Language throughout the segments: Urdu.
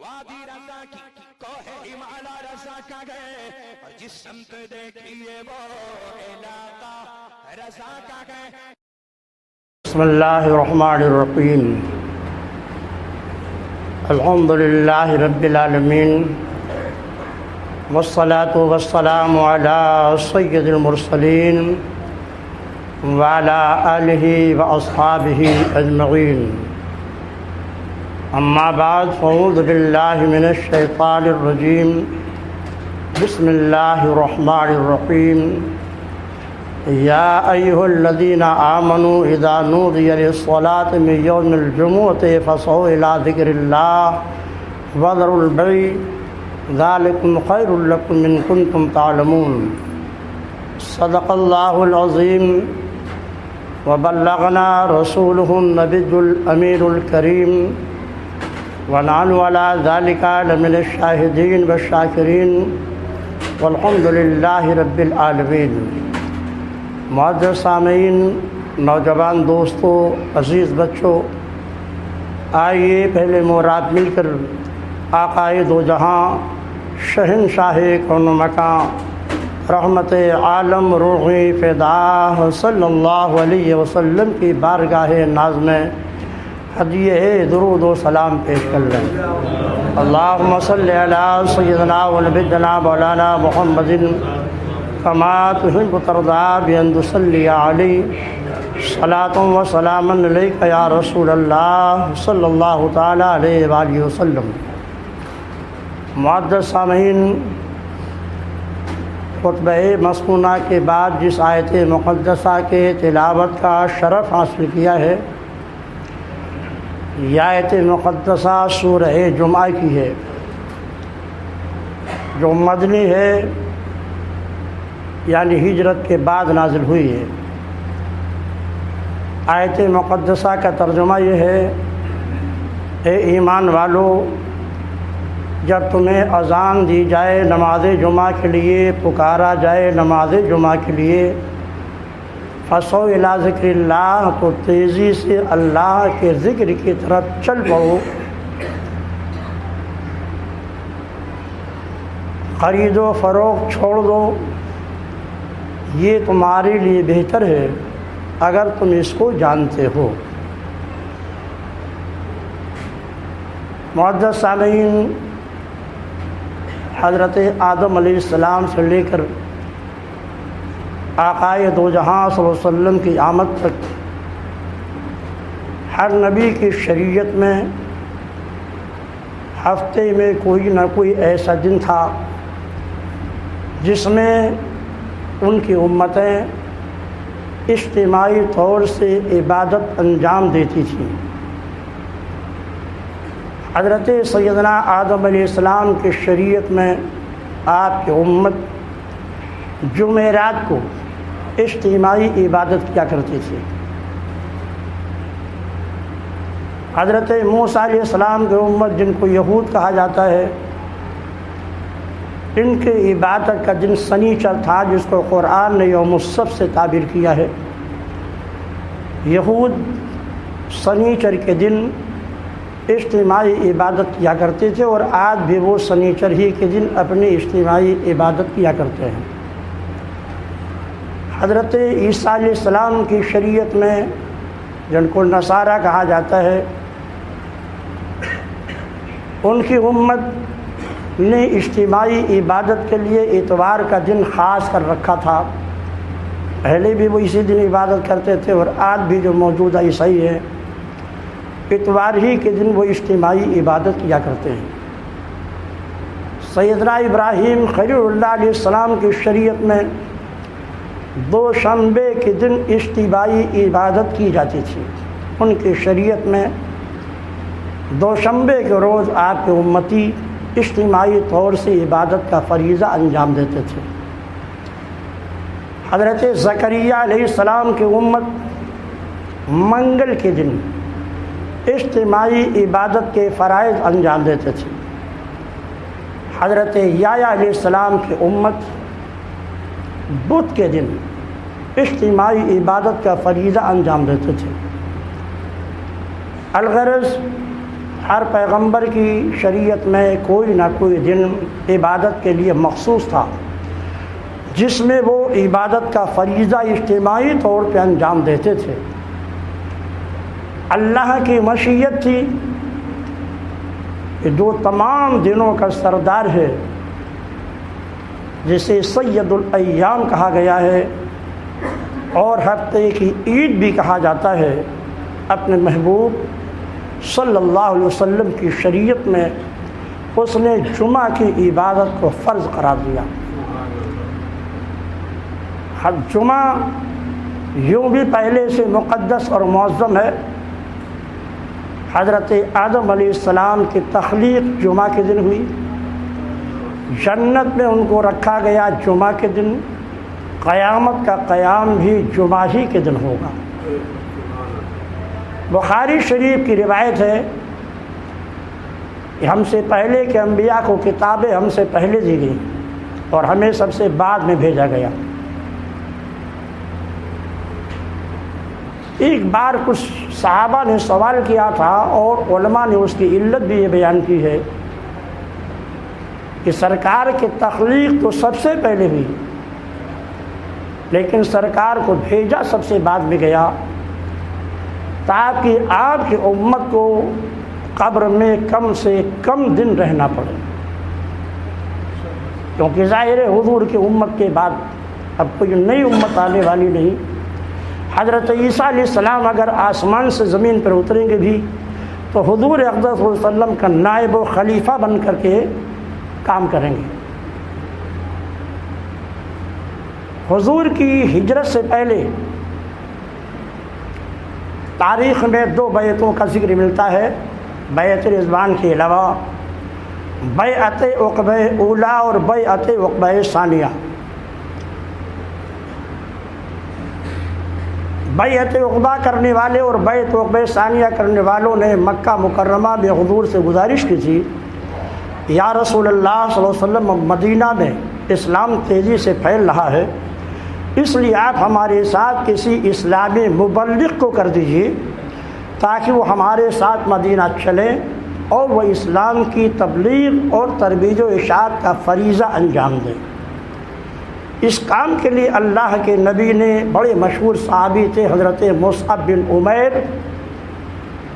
وادی رضا کی کوہ ہمالا رضا کا گئے اور جس سمت دیکھیے وہ علاقہ رضا کا گئے. بسم اللہ الرحمن الرحیم. الحمد للہ رب العالمین والصلاة والسلام علی سید المرسلین وعلی آلہ واصحابہ اجمعین. اما بعد فاعوذ باللہ من الشیطان الرجیم. بسم اللہ الرحمن الرحیم. یا ایھا الذین آمنوا اذا نودی للصلاة من یوم الجمعۃ فاسعوا الی ذکر اللہ وذروا البیع ذلکم خیر لکم ان کنتم تعلمون. صدق اللہ العظیم وبلغنا رسولہ النبی الامین الکریم ونحن علی ذلک لمن الشاہدین والشاکرین والحمد للہ رب العالمین. معزز سامعین، نوجوان دوستوں، عزیز بچوں، آئیے پہلے مراد مل کر آقائے دو جہاں، شہنشاہ کون مکان، رحمت عالم روحی فدا صلی اللہ علیہ وسلم کی بارگاہ ناز میں ہدیہ درود و سلام پیش کر لیں. اللہم صلی علی سیدنا و نبینا مولانا محمد کما تحب ترضی بأن تصلی علی صلاۃ و سلام علیک یا رسول اللہ صلی اللہ تعالی علیہ وآلہ وسلم. معزز سامعین، خطبہ مسمونہ کے بعد جس آیت مقدسہ کے تلاوت کا شرف حاصل کیا ہے، یہ آیت مقدسہ سورہ جمعہ کی ہے جو مدنی ہے، یعنی ہجرت کے بعد نازل ہوئی ہے. آیت مقدسہ کا ترجمہ یہ ہے: اے ایمان والو، جب تمہیں اذان دی جائے نماز جمعہ کے لیے، پکارا جائے نماز جمعہ کے لیے، فَاسْعَوْا إِلَىٰ ذِكْرِ اللَّهِ، تو تیزی سے اللہ کے ذکر کی طرف چل پڑو. خرید و فروخت چھوڑ دو، یہ تمہارے لیے بہتر ہے اگر تم اس کو جانتے ہو. معزز سامعین، حضرت آدم علیہ السلام سے لے کر آقائے دو جہاں صلی اللہ علیہ وسلم کی آمد تک ہر نبی کی شریعت میں ہفتے میں کوئی نہ کوئی ایسا دن تھا جس میں ان کی امتیں اجتماعی طور سے عبادت انجام دیتی تھیں. حضرت سیدنا آدم علیہ السلام کی شریعت میں آپ کی امت جمعرات کو اجتماعی عبادت کیا کرتی تھی. حضرت موسیٰ علیہ السلام کی امت، جن کو یہود کہا جاتا ہے، ان کی عبادت کا دن سنیچر تھا، جس کو قرآن نے یوم السبت سے تعبیر کیا ہے. یہود سنیچر کے دن اجتماعی عبادت کیا کرتے تھے، اور آج بھی وہ سنیچر ہی کے دن اپنی اجتماعی عبادت کیا کرتے ہیں. حضرت عیسیٰ علیہ السلام کی شریعت میں، جن کو نصارہ کہا جاتا ہے، ان کی امت نے اجتماعی عبادت کے لیے اتوار کا دن خاص کر رکھا تھا. پہلے بھی وہ اسی دن عبادت کرتے تھے، اور آج بھی جو موجودہ عیسائی ہے اتوار ہی کے دن وہ اجتماعی عبادت کیا کرتے ہیں. سیدنا ابراہیم خلیل اللہ علیہ السلام کی شریعت میں دوشنبے کے دن اجتماعی عبادت کی جاتی تھی. ان کی شریعت میں دوشنبے کے روز آپ کے امتی اجتماعی طور سے عبادت کا فریضہ انجام دیتے تھے. حضرت زکریا علیہ السلام کی امت منگل کے دن اجتماعی عبادت کے فرائض انجام دیتے تھے. حضرت یحییٰ علیہ السلام کی امت بدھ کے دن اجتماعی عبادت کا فریضہ انجام دیتے تھے. الغرض ہر پیغمبر کی شریعت میں کوئی نہ کوئی دن عبادت کے لیے مخصوص تھا جس میں وہ عبادت کا فریضہ اجتماعی طور پہ انجام دیتے تھے۔ اللہ کی مشیت تھی کہ جو تمام دنوں کا سردار ہے، جسے سید الایام کہا گیا ہے اور ہفتے کی عید بھی کہا جاتا ہے، اپنے محبوب صلی اللہ علیہ وسلم کی شریعت میں اس نے جمعہ کی عبادت کو فرض قرار دیا۔ جمعہ یوں بھی پہلے سے مقدس اور معظم ہے۔ حضرت آدم علیہ السلام کی تخلیق جمعہ کے دن ہوئی، جنت میں ان کو رکھا گیا جمعہ کے دن، قیامت کا قیام بھی جمعہ ہی کے دن ہوگا۔ بخاری شریف کی روایت ہے کہ ہم سے پہلے کے انبیاء کو کتابیں ہم سے پہلے دی گئیں اور ہمیں سب سے بعد میں بھیجا گیا۔ ایک بار کچھ صحابہ نے سوال کیا تھا اور علماء نے اس کی علت بھی یہ بیان کی ہے کہ سرکار کی تخلیق تو سب سے پہلے ہوئی، لیکن سرکار کو بھیجا سب سے بعد میں گیا تاکہ آپ کی امت کو قبر میں کم سے کم دن رہنا پڑے، کیونکہ ظاہر حضور کی امت کے بعد اب کوئی نئی امت آنے والی نہیں۔ حضرت عیسیٰ علیہ السلام اگر آسمان سے زمین پر اتریں گے بھی تو حضور اقدس صلی اللہ علیہ وسلم کا نائب و خلیفہ بن کر کے کام کریں گے۔ حضور کی ہجرت سے پہلے تاریخ میں 2 بیعتوں کا ذکر ملتا ہے، بیعت رضوان کے علاوہ بیعت عقبہ اولیٰ اور بیعت عقبہ ثانیہ۔ بیعت عقبہ کرنے والے اور بیعت عقبہ ثانیہ کرنے والوں نے مکہ مکرمہ میں حضور سے گزارش کی تھی، یا رسول اللہ صلی اللہ علیہ وسلم، مدینہ میں اسلام تیزی سے پھیل رہا ہے، اس لیے آپ ہمارے ساتھ کسی اسلامی مبلغ کو کر دیجیے تاکہ وہ ہمارے ساتھ مدینہ چلیں اور وہ اسلام کی تبلیغ اور ترویج و ارشاد کا فریضہ انجام دیں۔ اس کام کے لیے اللہ کے نبی نے بڑے مشہور صحابی تھے حضرت مصعب بن عمیر،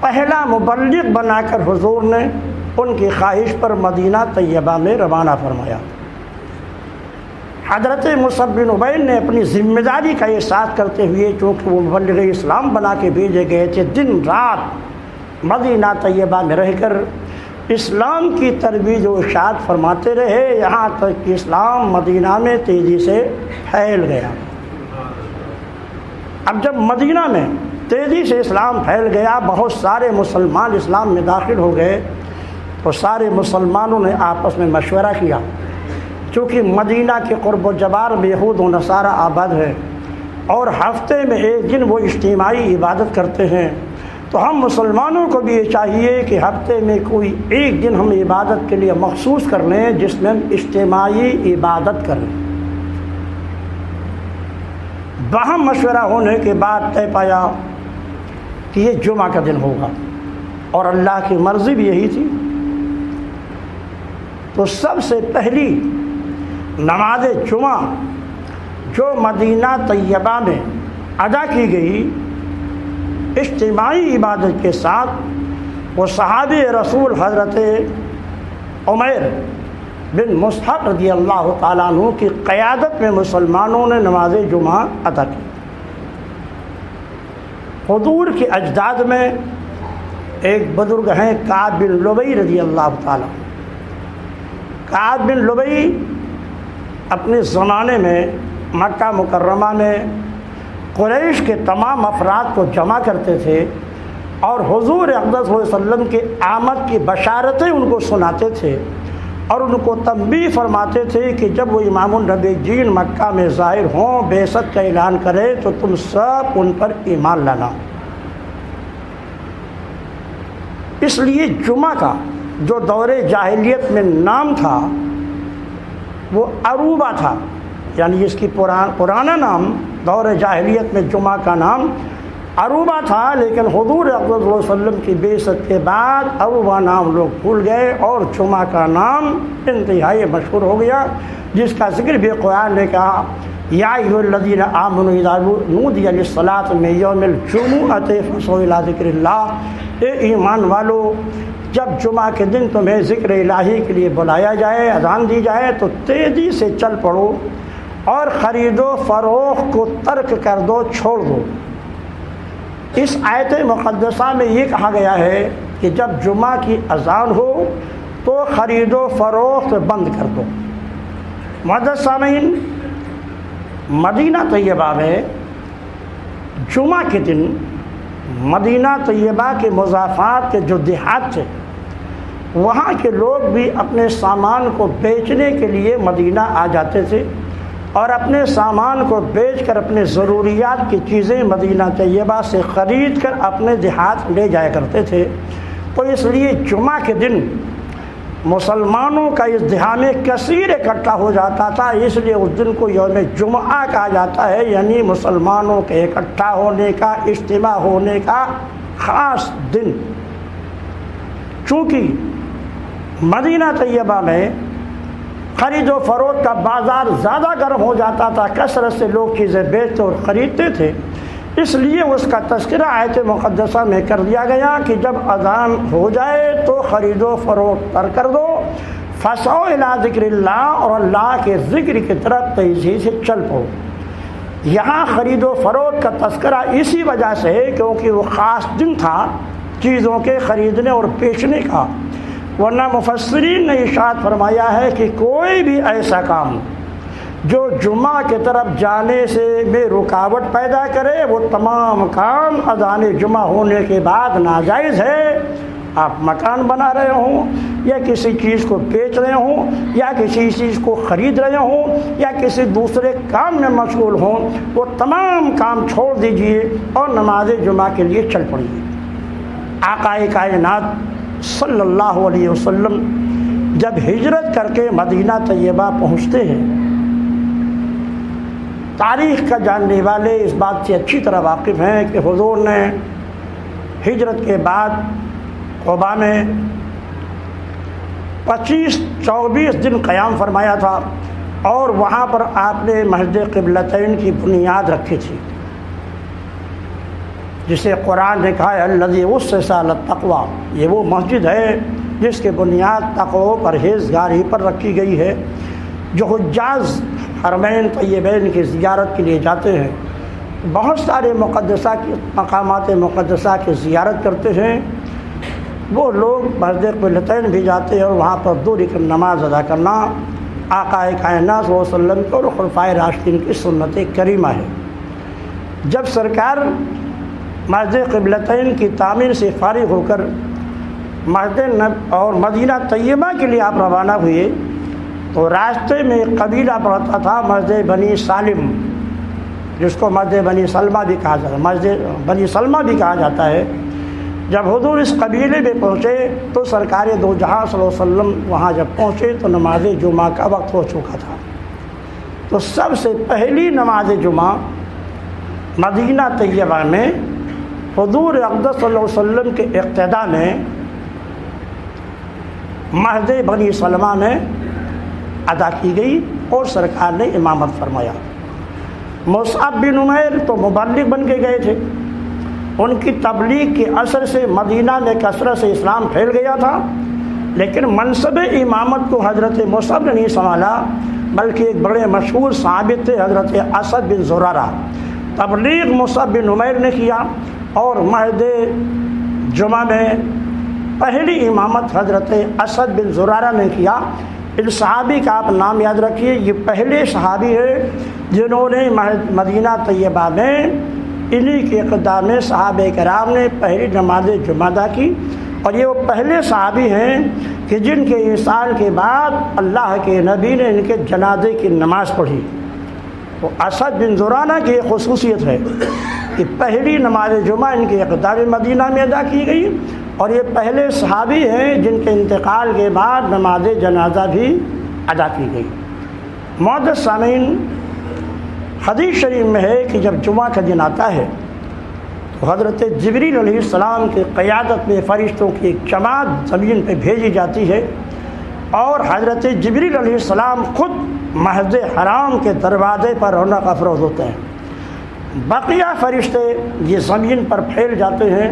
پہلا مبلغ بنا کر حضور نے ان کی خواہش پر مدینہ طیبہ میں روانہ فرمایا۔ حضرت مصعب بن عمیر نے اپنی ذمہ داری کا احساس کرتے ہوئے، چونکہ وہ مبلغ اسلام بنا کے بھیجے گئے تھے، دن رات مدینہ طیبہ میں رہ کر اسلام کی ترویج و ارشاد فرماتے رہے، یہاں تک کہ اسلام مدینہ میں تیزی سے پھیل گیا۔ اب جب مدینہ میں تیزی سے اسلام پھیل گیا، بہت سارے مسلمان اسلام میں داخل ہو گئے، تو سارے مسلمانوں نے آپس میں مشورہ کیا، چونکہ مدینہ کے قرب و جوار میں یہود و نصارہ آباد ہے اور ہفتے میں ایک دن وہ اجتماعی عبادت کرتے ہیں، تو ہم مسلمانوں کو بھی یہ چاہیے کہ ہفتے میں کوئی ایک دن ہم عبادت کے لیے مخصوص کر لیں جس میں ہم اجتماعی عبادت کریں۔ باہم مشورہ ہونے کے بعد طے پایا کہ یہ جمعہ کا دن ہوگا، اور اللہ کی مرضی بھی یہی تھی۔ تو سب سے پہلی نماز جمعہ جو مدینہ طیبہ میں ادا کی گئی اجتماعی عبادت کے ساتھ، وہ صحابی رسول حضرت عمیر بن مصعب رضی اللہ تعالیٰ عنہ کی قیادت میں مسلمانوں نے نماز جمعہ ادا کی۔ حضور کے اجداد میں ایک بزرگ ہیں کعب بن لبی رضی اللہ تعالیٰ۔ کعب بن لبی اپنے زمانے میں مکہ مکرمہ میں قریش کے تمام افراد کو جمع کرتے تھے اور حضور اقدس صلی اللہ علیہ وسلم کے آمد کی بشارتیں ان کو سناتے تھے اور ان کو تنبیہ فرماتے تھے کہ جب وہ امام النبیین مکہ میں ظاہر ہوں، بعثت کا اعلان کرے تو تم سب ان پر ایمان لانا۔ اس لیے جمعہ کا جو دور جاہلیت میں نام تھا وہ عروبہ تھا، یعنی اس کی پرانا نام دور جاہلیت میں جمعہ کا نام عروبہ تھا، لیکن حضور اقدس صلی اللہ علیہ وسلم کی بعثت کے بعد عروبہ نام لوگ بھول گئے اور جمعہ کا نام انتہائی مشہور ہو گیا، جس کا ذکر بھی قرآن نے کہا یا ایھا الذین آمنوا اذا نودی للصلاۃ من یوم الجمعۃ فاسعوا الی ذکر اللہ، اے ایمان والو جب جمعہ کے دن تمہیں ذکر الہی کے لیے بلایا جائے، اذان دی جائے تو تیزی سے چل پڑو اور خرید و فروخت کو ترک کر دو، چھوڑ دو۔ اس آیت مقدسہ میں یہ کہا گیا ہے کہ جب جمعہ کی اذان ہو تو خرید و فروخت بند کر دو۔ معزز سامعین، مدینہ طیبہ میں جمعہ کے دن مدینہ طیبہ کے مضافات کے جو دیہات تھے وہاں کے لوگ بھی اپنے سامان کو بیچنے کے لیے مدینہ آ جاتے تھے اور اپنے سامان کو بیچ کر اپنے ضروریات کی چیزیں مدینہ طیبہ سے خرید کر اپنے دیہات لے جایا کرتے تھے۔ تو اس لیے جمعہ کے دن مسلمانوں کا ازدحام کثیر اکٹھا ہو جاتا تھا، اس لیے اس دن کو یوم جمعہ کہا جاتا ہے، یعنی مسلمانوں کے اکٹھا ہونے کا، اجتماع ہونے کا خاص دن۔ چونکہ مدینہ طیبہ میں خرید و فروخت کا بازار زیادہ گرم ہو جاتا تھا، کثرت سے لوگ چیزیں بیچتے اور خریدتے تھے، اس لیے اس کا تذکرہ آیت مقدسہ میں کر دیا گیا کہ جب اذان ہو جائے تو خرید و فروخت کر دو، فاسعوا الی ذکر اللہ، اور اللہ کے ذکر کی طرف تیزی سے چل پڑو۔ یہاں خرید و فروخت کا تذکرہ اسی وجہ سے ہے کیونکہ وہ خاص دن تھا چیزوں کے خریدنے اور بیچنے کا، ورنہ مفسرین نے ارشاد فرمایا ہے کہ کوئی بھی ایسا کام جو جمعہ کی طرف جانے سے میں رکاوٹ پیدا کرے وہ تمام کام اذان جمعہ ہونے کے بعد ناجائز ہے۔ آپ مکان بنا رہے ہوں یا کسی چیز کو بیچ رہے ہوں یا کسی چیز کو خرید رہے ہوں یا کسی دوسرے کام میں مشغول ہوں، وہ تمام کام چھوڑ دیجئے اور نماز جمعہ کے لیے چل پڑیے۔ آقا کائنات صلی اللہ علیہ وسلم جب ہجرت کر کے مدینہ طیبہ پہنچتے ہیں، تاریخ کا جاننے والے اس بات سے اچھی طرح واقف ہیں کہ حضور نے ہجرت کے بعد قباء میں 25-24 دن قیام فرمایا تھا اور وہاں پر آپ نے مسجد قبلتین کی بنیاد رکھی تھی، جسے قرآن نے کہا ہے الذی اسس علی التقوی، یہ وہ مسجد ہے جس کے بنیاد تقوی و پرہیزگاری پر رکھی گئی ہے۔ جو حجاج حرمین طیبین کی زیارت کے لیے جاتے ہیں، بہت سارے مقامات مقدسہ کی زیارت کرتے ہیں، وہ لوگ مسجد قبلتین بھی جاتے ہیں اور وہاں پر 2 رکعت نماز ادا کرنا آقا کائنات صلی اللہ علیہ وسلم کی اور خلفائے راشدین کی سنت کریمہ ہے۔ جب سرکار مسجد قبلتین کی تعمیر سے فارغ ہو کر مسجد اور مدینہ طیبہ کے لیے آپ روانہ ہوئے تو راستے میں ایک قبیلہ پڑتا تھا مسجد بنی سالم، جس کو مسجد بنی سلمہ بھی کہا جاتا ہے، مسجد بنی سلمہ بھی کہا جاتا ہے۔ جب حضور اس قبیلے میں پہنچے تو سرکار دو جہاں صلی اللہ علیہ وسلم وہاں جب پہنچے تو نماز جمعہ کا وقت ہو چکا تھا۔ تو سب سے پہلی نماز جمعہ مدینہ طیبہ میں حضور اقدس صلی اللہ علیہ وسلم کے اقتداء میں مسجد بنی سلمہ میں ادا کی گئی اور سرکار نے امامت فرمایا۔ مصعب بن عمیر تو مبلغ بن کے گئے تھے، ان کی تبلیغ کے اثر سے مدینہ میں کثرت سے اسلام پھیل گیا تھا، لیکن منصب امامت کو حضرت مصعب نے نہیں سنبھالا، بلکہ ایک بڑے مشہور صحابی تھے حضرت اسد بن زرارہ۔ تبلیغ مصعب بن عمیر نے کیا اور مسجد جمعہ میں پہلی امامت حضرت اسد بن زرارہ نے کیا۔ ان صحابی کا آپ نام یاد رکھیے، یہ پہلے صحابی ہیں جنہوں نے مدینہ طیبہ میں انہی کے اقدام میں صحابہ کرام نے پہلی نماز جمعہ ادا کی، اور یہ وہ پہلے صحابی ہیں کہ جن کے وصال کے بعد اللہ کے نبی نے ان کے جنازے کی نماز پڑھی۔ تو اسد بن زرارہ کی ایک خصوصیت ہے کہ پہلی نماز جمعہ ان کے اقدام مدینہ میں ادا کی گئی، اور یہ پہلے صحابی ہیں جن کے انتقال کے بعد نماز جنازہ بھی ادا کی گئی۔ معزز سامعین، حدیث شریف میں ہے کہ جب جمعہ کا دن آتا ہے تو حضرت جبریل علیہ السلام کی قیادت میں فرشتوں کی ایک جماعت زمین پہ بھیجی جاتی ہے، اور حضرت جبریل علیہ السلام خود مسجد حرام کے دروازے پر رونق افروز ہوتے ہیں۔ بقیہ فرشتے یہ زمین پر پھیل جاتے ہیں،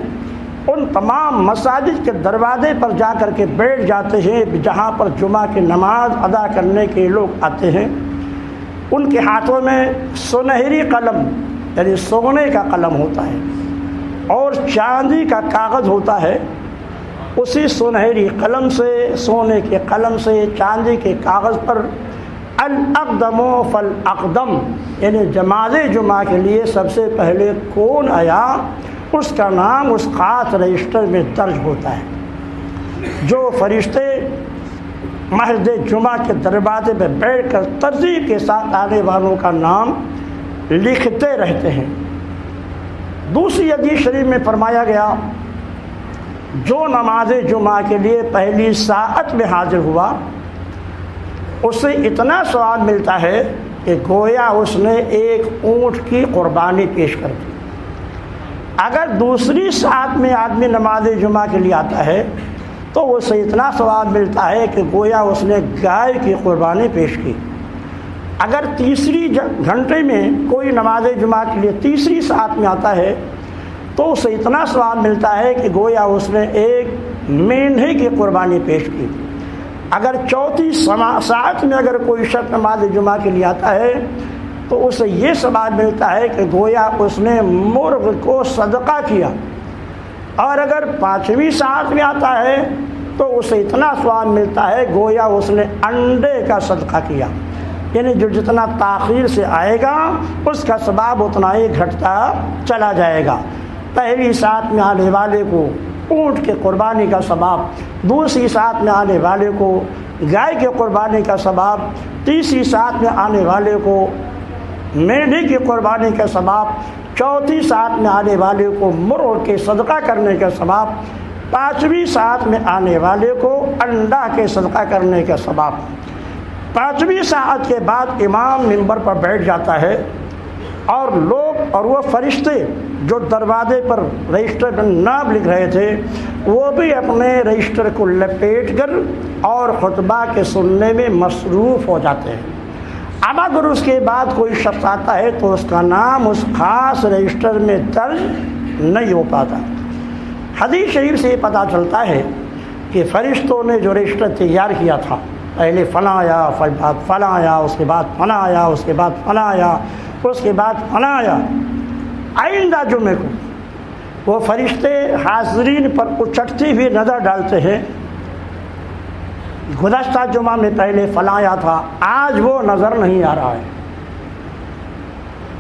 ان تمام مساجد کے دروازے پر جا کر کے بیٹھ جاتے ہیں جہاں پر جمعہ کی نماز ادا کرنے کے لوگ آتے ہیں۔ ان کے ہاتھوں میں سنہری قلم یعنی سونے کا قلم ہوتا ہے اور چاندی کا کاغذ ہوتا ہے۔ اسی سنہری قلم سے، سونے کے قلم سے، چاندی کے کاغذ پر الاقدم فالاقدم یعنی نماز جمعہ کے لیے سب سے پہلے کون آیا اس کا نام اس خاص رجسٹر میں درج ہوتا ہے۔ جو فرشتے مسجد جمعہ کے دروازے پہ بیٹھ کر ترتیب کے ساتھ آنے والوں کا نام لکھتے رہتے ہیں۔ دوسری حدیث شریف میں فرمایا گیا، جو نماز جمعہ کے لیے پہلی ساعت میں حاضر ہوا اسے اتنا ثواب ملتا ہے کہ گویا اس نے ایک اونٹ کی قربانی پیش کر دی۔ اگر دوسری ساعت میں آدمی نماز جمعہ کے لیے آتا ہے تو اسے اتنا ثواب ملتا ہے کہ گویا اس نے گائے کی قربانی پیش کی۔ اگر تیسری گھنٹے میں کوئی نماز جمعہ کے لیے تیسری ساعت میں آتا ہے تو اسے اتنا ثواب ملتا ہے کہ گویا اس نے ایک مینڈھے کی قربانی پیش کی۔ اگر چوتھی ساعت میں اگر کوئی شخص نماز جمعہ کے لیے آتا ہے تو اسے یہ ثواب ملتا ہے کہ گویا اس نے مرغ کو صدقہ کیا۔ اور اگر پانچویں ساعت میں آتا ہے تو اسے اتنا ثواب ملتا ہے گویا اس نے انڈے کا صدقہ کیا۔ یعنی جو جتنا تاخیر سے آئے گا اس کا ثواب اتنا ہی گھٹتا چلا جائے گا۔ پہلی ساعت میں آنے والے کو اونٹ کے قربانی کا ثواب، دوسری ساعت میں آنے والے کو گائے کے قربانی کا ثواب، تیسری ساعت میں آنے والے کو مینڈھی کی قربانی کا ثواب، چوتھی ساعت میں آنے والے کو مرغ کے صدقہ کرنے کا ثواب، پانچویں ساعت میں آنے والے کو انڈا کے صدقہ کرنے کا ثواب۔ پانچویں ساعت کے بعد امام منبر پر بیٹھ جاتا ہے اور لوگ اور وہ فرشتے جو دروازے پر رجسٹر پر نام لکھ رہے تھے وہ بھی اپنے رجسٹر کو لپیٹ کر اور خطبہ کے سننے میں مصروف ہو جاتے ہیں۔ اب اگر اس کے بعد کوئی شخص آتا ہے تو اس کا نام اس خاص رجسٹر میں درج نہیں ہو پاتا۔ حدیث شریف سے یہ پتہ چلتا ہے کہ فرشتوں نے جو رجسٹر تیار کیا تھا، پہلے فلاں آیا، پھر بعد فلاں آیا، اس کے بعد فلاں آیا، اس کے بعد فلاں آیا، اس کے بعد فلاں آیا، آئندہ جمعے کو وہ فرشتے حاضرین پر اچٹتی ہوئی نظر ڈالتے ہیں۔ گزشتہ جمعہ میں پہلے فلاں آیا تھا، آج وہ نظر نہیں آ رہا ہے۔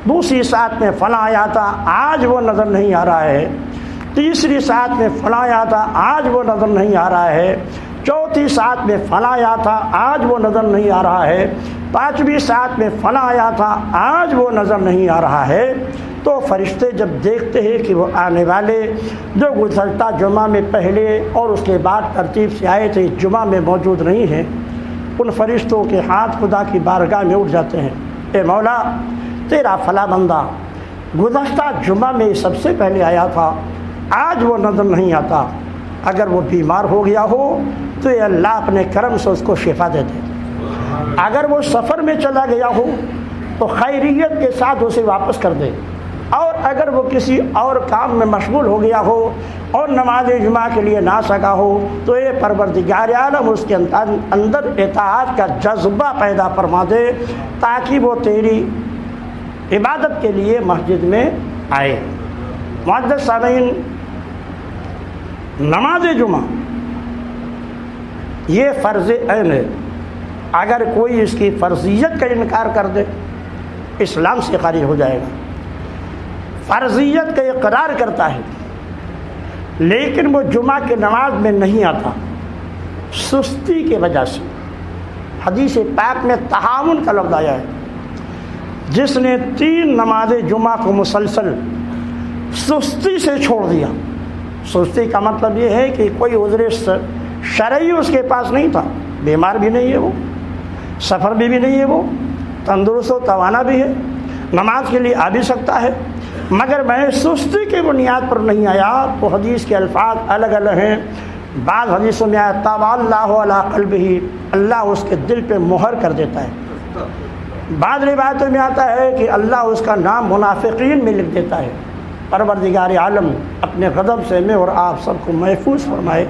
دوسری ساعت میں فلاں آیا تھا، آج وہ نظر نہیں آ رہا ہے۔ تیسری ساعت میں فلاں آیا تھا، آج وہ نظر نہیں آ رہا ہے۔ چوتھی ساعت میں فلاں آیا تھا، آج وہ نظر نہیں آ رہا ہے۔ پانچویں ساعت میں فلاں آیا تھا، آج وہ نظر نہیں آ رہا ہے۔ تو فرشتے جب دیکھتے ہیں کہ وہ آنے والے جو گزشتہ جمعہ میں پہلے اور اس کے بعد ترتیب سے آئے تھے جمعہ میں موجود نہیں ہیں، ان فرشتوں کے ہاتھ خدا کی بارگاہ میں اٹھ جاتے ہیں، اے مولا تیرا فلاں بندہ گزشتہ جمعہ میں سب سے پہلے آیا تھا، آج وہ نظر نہیں آتا، اگر وہ بیمار ہو گیا ہو تو اے اللہ اپنے کرم سے اس کو شفا دے دے، اگر وہ سفر میں چلا گیا ہو تو خیریت کے ساتھ اسے واپس کر دے، اور اگر وہ کسی اور کام میں مشغول ہو گیا ہو اور نماز جمعہ کے لیے نہ سکا ہو تو اے پروردگار عالم اس کے اندر اطاعت کا جذبہ پیدا فرما دے تاکہ وہ تیری عبادت کے لیے مسجد میں آئے۔ معزز سامعین، نماز جمعہ یہ فرض عین ہے، اگر کوئی اس کی فرضیت کا انکار کر دے اسلام سے خارج ہو جائے گا۔ فرضیت کا اقرار کرتا ہے لیکن وہ جمعہ کی نماز میں نہیں آتا سستی کی وجہ سے۔ حدیث پاک میں تہاون کا لفظ آیا ہے، جس نے 3 نماز جمعہ کو مسلسل سستی سے چھوڑ دیا۔ سستی کا مطلب یہ ہے کہ کوئی عذر شرعی اس کے پاس نہیں تھا، بیمار بھی نہیں ہے وہ، سفر بھی نہیں ہے وہ، تندرست و توانا بھی ہے، نماز کے لیے آ بھی سکتا ہے، مگر میں سستی کی بنیاد پر نہیں آیا، تو حدیث کے الفاظ الگ الگ ہیں۔ بعض حدیثوں میں آیا طبع اللہ علی قلبہ، اللہ اس کے دل پہ مہر کر دیتا ہے۔ بعض روایتوں میں آتا ہے کہ اللہ اس کا نام منافقین میں لکھ دیتا ہے۔ پروردگار عالم اپنے غضب سے میں اور آپ سب کو محفوظ فرمائے۔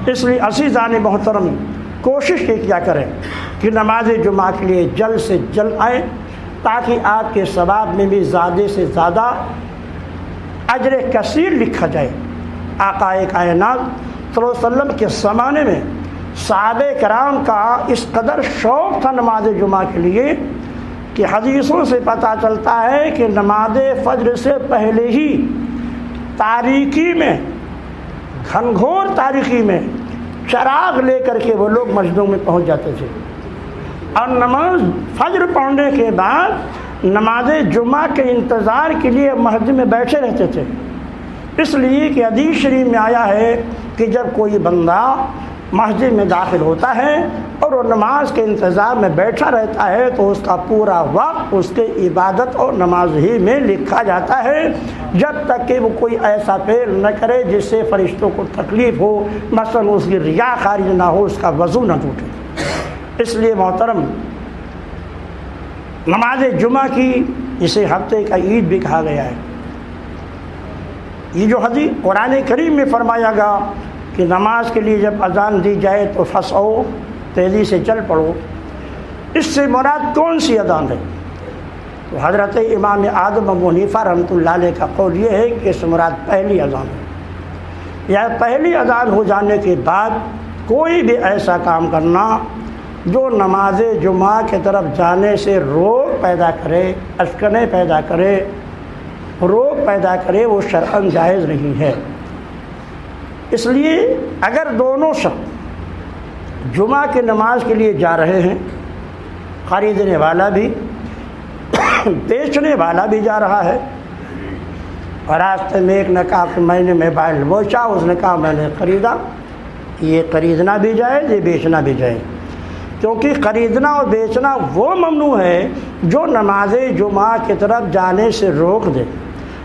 اس لیے عزیزان محترم، کوشش یہ کیا کریں کہ نماز جمعہ کے لیے جلد سے جلد آئیں، تاکہ آپ کے ثواب میں بھی زیادہ سے زیادہ اجر کثیر لکھا جائے۔ آقا کائنات صلی اللہ علیہ وسلم کے زمانے میں صحابہ کرام کا اس قدر شوق تھا نماز جمعہ کے لیے کہ حدیثوں سے پتہ چلتا ہے کہ نماز فجر سے پہلے ہی تاریکی میں، گھنگھور تاریکی میں چراغ لے کر کے وہ لوگ مسجدوں میں پہنچ جاتے تھے، اور نماز فجر پڑھنے کے بعد نماز جمعہ کے انتظار کے لیے مسجد میں بیٹھے رہتے تھے۔ اس لیے کہ حدیث شریف میں آیا ہے کہ جب کوئی بندہ مسجد میں داخل ہوتا ہے اور وہ نماز کے انتظار میں بیٹھا رہتا ہے تو اس کا پورا وقت اس کے عبادت اور نماز ہی میں لکھا جاتا ہے، جب تک کہ وہ کوئی ایسا فعل نہ کرے جس سے فرشتوں کو تکلیف ہو، مثلا اس کی ریا خارج نہ ہو، اس کا وضو نہ ٹوٹے۔ اس لیے محترم، نماز جمعہ کی اسے ہفتے کا عید بھی کہا گیا ہے۔ یہ جو حدیث قرآن کریم میں فرمایا گیا کہ نماز کے لیے جب اذان دی جائے تو فسعوا، تیزی سے چل پڑو، اس سے مراد کون سی اذان ہے؟ تو حضرت امام اعظم ابو حنیفہ رحمۃ اللہ علیہ کا قول یہ ہے کہ اس سے مراد پہلی اذان ہے، یا پہلی اذان ہو جانے کے بعد کوئی بھی ایسا کام کرنا جو نماز جمعہ کی طرف جانے سے روک پیدا کرے، اشکنے پیدا کرے، روک پیدا کرے، وہ شرعاً جائز نہیں ہے۔ اس لیے اگر دونوں شخص جمعہ کی نماز کے لیے جا رہے ہیں، خریدنے والا بھی بیچنے والا بھی جا رہا ہے، اور راستے میں ایک نے کہا کہ میں نے موبائل بیچا، اس نے کہا میں نے خریدا، یہ خریدنا بھی جائز، یہ بیچنا بھی جائز، کیونکہ خریدنا اور بیچنا وہ ممنوع ہے جو نماز جمعہ کی طرف جانے سے روک دے،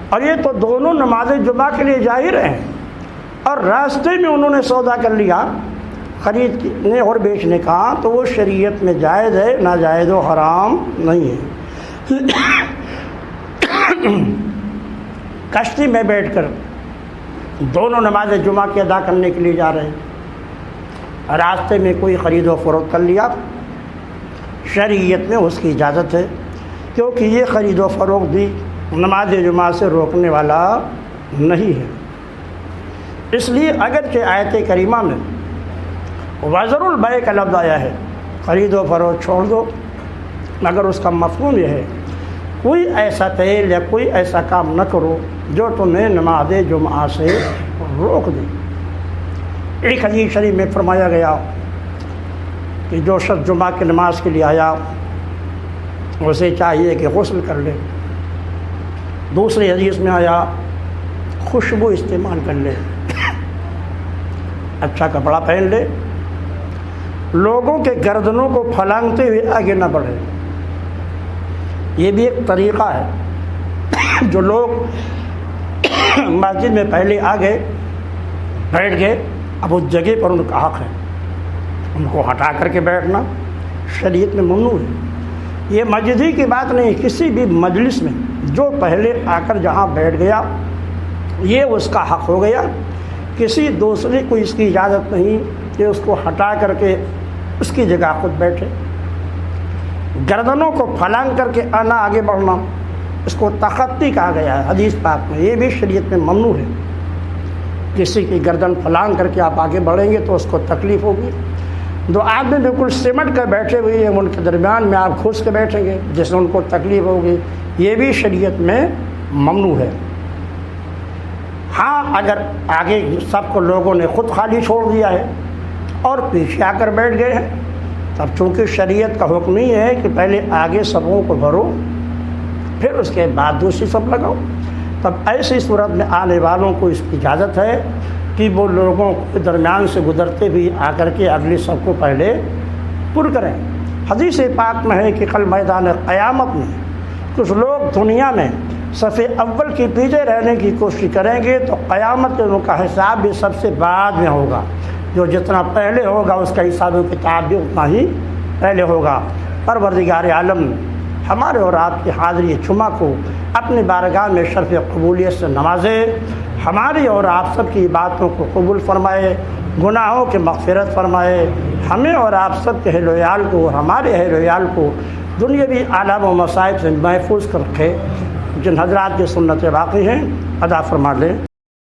اور یہ تو دونوں نماز جمعہ کے لیے جا ہی رہے ہیں، اور راستے میں انہوں نے سودا کر لیا خریدنے اور بیچنے کا، تو وہ شریعت میں جائز ہے، ناجائز و حرام نہیں ہے۔ کشتی میں بیٹھ کر دونوں نماز جمعہ کی ادا کرنے کے لیے جا رہے ہیں، راستے میں کوئی خرید و فروخت کر لیا، شریعت میں اس کی اجازت ہے، کیونکہ یہ خرید و فروخت بھی نماز جمعہ سے روکنے والا نہیں ہے۔ اس لیے اگرچہ آیت کریمہ میں وزر البیع کا لفظ آیا ہے، خرید و فروخت چھوڑ دو، مگر اس کا مفہوم یہ ہے کوئی ایسا فعل یا کوئی ایسا کام نہ کرو جو تمہیں نماز جمعہ سے روک دے۔ ایک حدیث شریف میں فرمایا گیا کہ جو شخص جمعہ کی نماز کے لیے آیا اسے چاہیے کہ غسل کر لے۔ دوسری حدیث میں آیا خوشبو استعمال کر لے، اچھا کپڑا پہن لے، لوگوں کے گردنوں کو پھلانگتے ہوئے آگے نہ بڑھے۔ یہ بھی ایک طریقہ ہے، جو لوگ مسجد میں پہلے آ گئے بیٹھ گئے، اب اس جگہ پر ان کا حق ہے، ان کو ہٹا کر کے بیٹھنا شریعت میں ممنوع ہے۔ یہ مسجد ہی کی بات نہیں، کسی بھی مجلس میں جو پہلے آ کر جہاں بیٹھ گیا یہ اس کا حق ہو گیا، کسی دوسرے کو اس کی اجازت نہیں کہ اس کو ہٹا کر کے اس کی جگہ خود بیٹھے۔ گردنوں کو پھلانگ کر کے آنا، آگے بڑھنا، اس کو تخطی کہا گیا ہے حدیث پاک میں، یہ بھی شریعت میں ممنوع ہے۔ کسی کی گردن پھلانگ کر کے آپ آگے بڑھیں گے تو اس کو تکلیف ہوگی۔ دو آدمی بالکل سمٹ کر بیٹھے ہوئے ہیں، ان کے درمیان میں آپ گھس کے بیٹھیں گے جس سے ان کو تکلیف ہوگی، یہ بھی شریعت میں ممنوع ہے۔ ہاں اگر آگے سب کو لوگوں نے خود خالی چھوڑ دیا ہے اور پیچھے آ کر بیٹھ گئے ہیں، تب چونکہ شریعت کا حکم نہیں ہے کہ پہلے آگے سبوں کو بھرو پھر اس کے بعد دوسری سب لگاؤ، تب ایسی صورت میں آنے والوں کو اس کی اجازت ہے کہ وہ لوگوں کے درمیان سے گزرتے ہوئے آ کر کے اگلی سب کو پہلے پر کریں۔ حدیث پاک میں ہے کہ کل میدان قیامت میں کچھ لوگ دنیا میں صف اول کے پیچھے رہنے کی کوشش کریں گے تو قیامت کے ان کا حساب بھی سب سے بعد میں ہوگا. جو جتنا پہلے ہوگا اس کا حساب و کتاب بھی اتنا ہی پہلے ہوگا. پروردگار عالم ہمارے اور آپ کی حاضری جمعہ کو اپنی بارگاہ میں شرف قبولیت سے نوازے. ہماری اور آپ سب کی باتوں کو قبول فرمائے، گناہوں کی مغفرت فرمائے. ہمیں اور آپ سب کے اہل و عیال کو، ہمارے اہل و عیال کو دنیاوی آلام و مصائب سے محفوظ کر رکھے. جن حضرات کی سنتیں باقی ہیں ادا فرما لیں.